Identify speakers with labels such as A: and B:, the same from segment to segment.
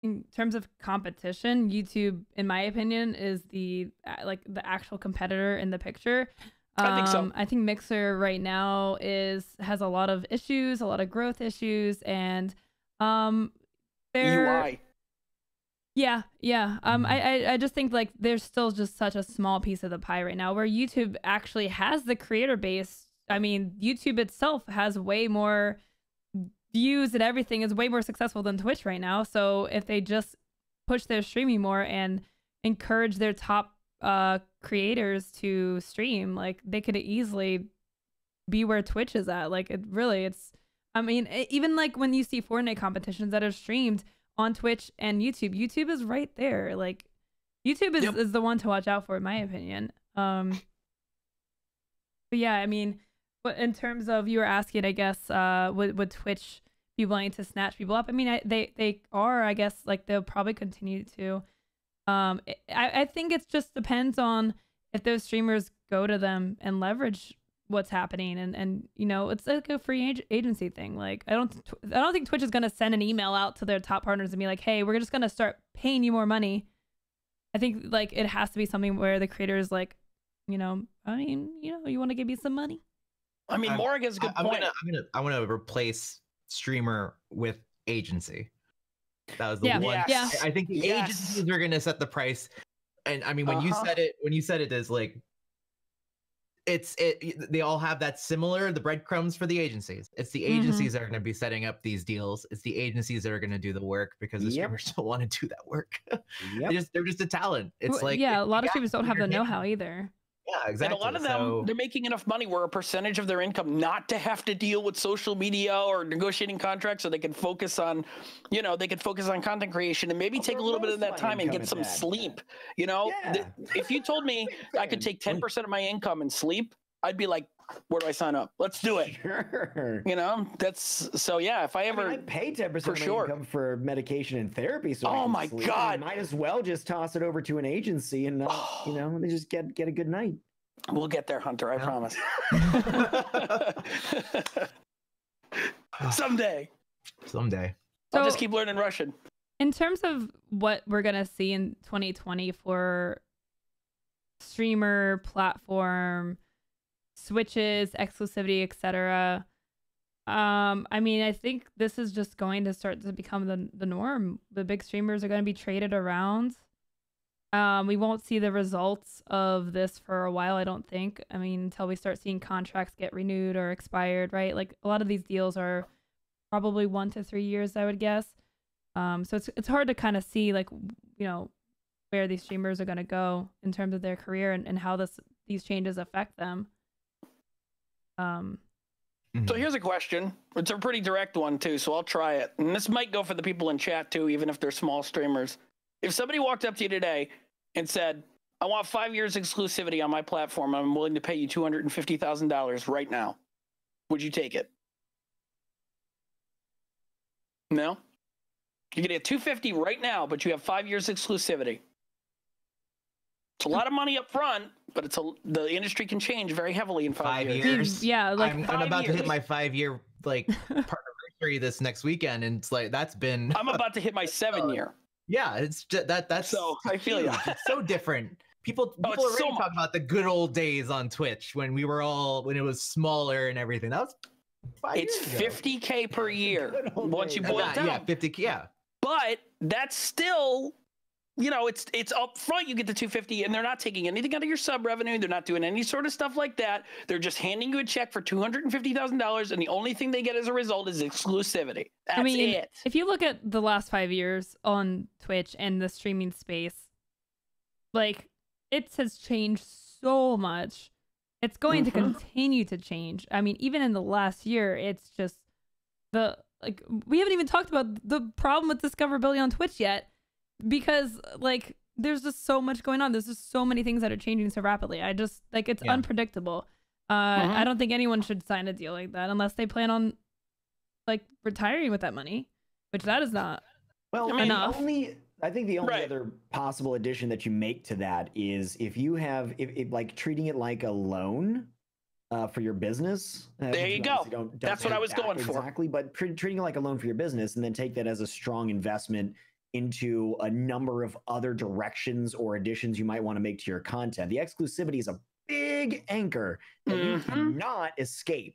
A: in terms of competition, YouTube, in my opinion, is the like the actual competitor in the picture.
B: I think so.
A: I think Mixer right now has a lot of issues, a lot of growth issues, and they're
B: UI.
A: yeah. I just think like there's still just such a small piece of the pie right now, where YouTube actually has the creator base. I mean, YouTube itself has way more views and everything, is way more successful than Twitch right now. So if they just push their streaming more and encourage their top creators to stream, like they could easily be where Twitch is at. Like it's I mean, even like when you see Fortnite competitions that are streamed on Twitch and YouTube is right there. Like YouTube is the one to watch out for, in my opinion. But yeah, I mean, but in terms of, you were asking, I guess, would Twitch be willing to snatch people up? I mean, they are, I guess, like they'll probably continue to. I think it just depends on if those streamers go to them and leverage what's happening, and you know, it's like a free agency thing. Like I don't think Twitch is gonna send an email out to their top partners and be like, hey, we're just gonna start paying you more money. I think like it has to be something where the creator is like, you know, I mean, you know, you want to give me some money.
B: I mean, Morgan has a good point.
C: I want to replace streamer with agency. That was the one.
B: Yes.
C: I think the agencies are going to set the price. And I mean, when you said it as like, they all have that similar, the breadcrumbs for the agencies. It's the agencies that are going to be setting up these deals. It's the agencies that are going to do the work, because the streamers don't want to do that work. They're just a talent. It's like,
A: a lot of streamers don't have the know-how either.
C: Yeah, exactly.
B: And a lot of them, they're making enough money where a percentage of their income not to have to deal with social media or negotiating contracts, so they can focus on, you know, content creation and maybe take a little bit of that time and get some sleep. You know, if you told me I could take 10% of my income and sleep, I'd be like, where do I sign up? Let's do it.
D: Sure.
B: You know, that's so. Yeah, if I ever,
D: I pay 10% of my income for medication and therapy. So
B: oh my God,
D: I might as well just toss it over to an agency and you know, they just get a good night.
B: We'll get there, Hunter. I promise. Someday. I'll just keep learning Russian.
A: In terms of what we're gonna see in 2020 for streamer platform switches, exclusivity, etc. I mean, I think this is just going to start to become the norm. The big streamers are going to be traded around. We won't see the results of this for a while, I don't think. I mean, until we start seeing contracts get renewed or expired, right? Like a lot of these deals are probably 1 to 3 years, I would guess. So it's hard to kind of see, like, you know, where these streamers are going to go in terms of their career and how these changes affect them.
B: So here's a question. It's a pretty direct one too, so I'll try it. And this might go for the people in chat too, even if they're small streamers. If somebody walked up to you today and said, I want 5 years exclusivity on my platform, I'm willing to pay you $250,000 right now, would you take it? No? You get $250 right now, but you have 5 years exclusivity. It's a lot of money up front, but the industry can change very heavily in 5 years.
A: Yeah, like
C: I'm about to hit my 5-year like anniversary this next weekend, and it's like I'm
B: about to hit my 7-year.
C: Yeah, it's just, that's
B: so I feel you.
C: It's so different. People already talk about the good old days on Twitch when it was smaller and everything. That was 5 years ago.
B: $50K per year once you boil it down.
C: Yeah, 50K. Yeah,
B: but that's still, you know, it's up front. You get the $250, and they're not taking anything out of your sub revenue. They're not doing any sort of stuff like that. They're just handing you a check for $250,000, and the only thing they get as a result is exclusivity. That's it.
A: If you look at the last 5 years on Twitch and the streaming space, like, it has changed so much. It's going to continue to change. I mean, even in the last year, it's just we haven't even talked about the problem with discoverability on Twitch yet. Because, like, there's just so much going on. There's just so many things that are changing so rapidly. I just, like, it's unpredictable. I don't think anyone should sign a deal like that unless they plan on, like, retiring with that money, which that is not enough.
D: I think the only other possible addition that you make to that is if you have, like, treating it like a loan for your business.
B: There you go. That's what I was going for.
D: Exactly, but treating it like a loan for your business, and then take that as a strong investment into a number of other directions or additions you might want to make to your content. The exclusivity is a big anchor that you cannot escape.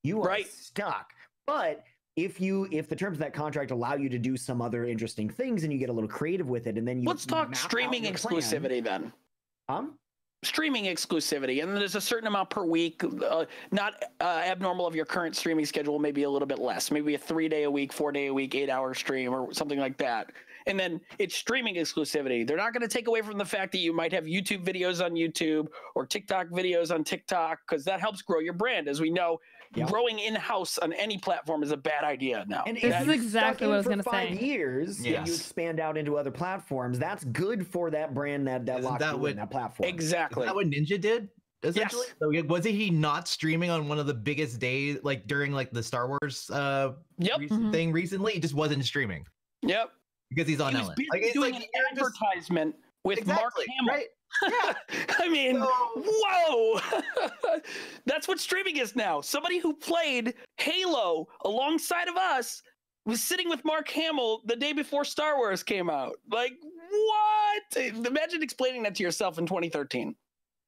D: You are stuck. But if the terms of that contract allow you to do some other interesting things and you get a little creative with it, and then you
B: let's talk streaming exclusivity then. Streaming exclusivity, and there's a certain amount per week, not abnormal of your current streaming schedule, maybe a little bit less, maybe a 3-day a week, 4-day a week, 8-hour stream or something like that. And then it's streaming exclusivity. They're not going to take away from the fact that you might have YouTube videos on YouTube or TikTok videos on TikTok, because that helps grow your brand. As we know, growing in-house on any platform is a bad idea now.
D: And
A: this is exactly what I was going to say.
D: 5 years, and you expand out into other platforms. That's good for that brand that locked you in that platform.
B: Exactly.
C: Is that what Ninja did? Essentially,
B: yes.
C: So wasn't he not streaming on one of the biggest days, like during like the Star Wars thing recently? He just wasn't streaming.
B: Yep.
C: Because he's on Ellen.
B: Like, it's doing an advertisement with Mark Hamill.
C: Right? Yeah.
B: I mean, whoa. That's what streaming is now. Somebody who played Halo alongside of us was sitting with Mark Hamill the day before Star Wars came out. Like, what? Imagine explaining that to yourself in 2013.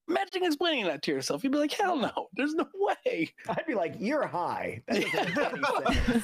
B: Imagine explaining that to yourself. You'd be like, hell no, there's no way.
D: I'd be like, you're high. That doesn't make any sense.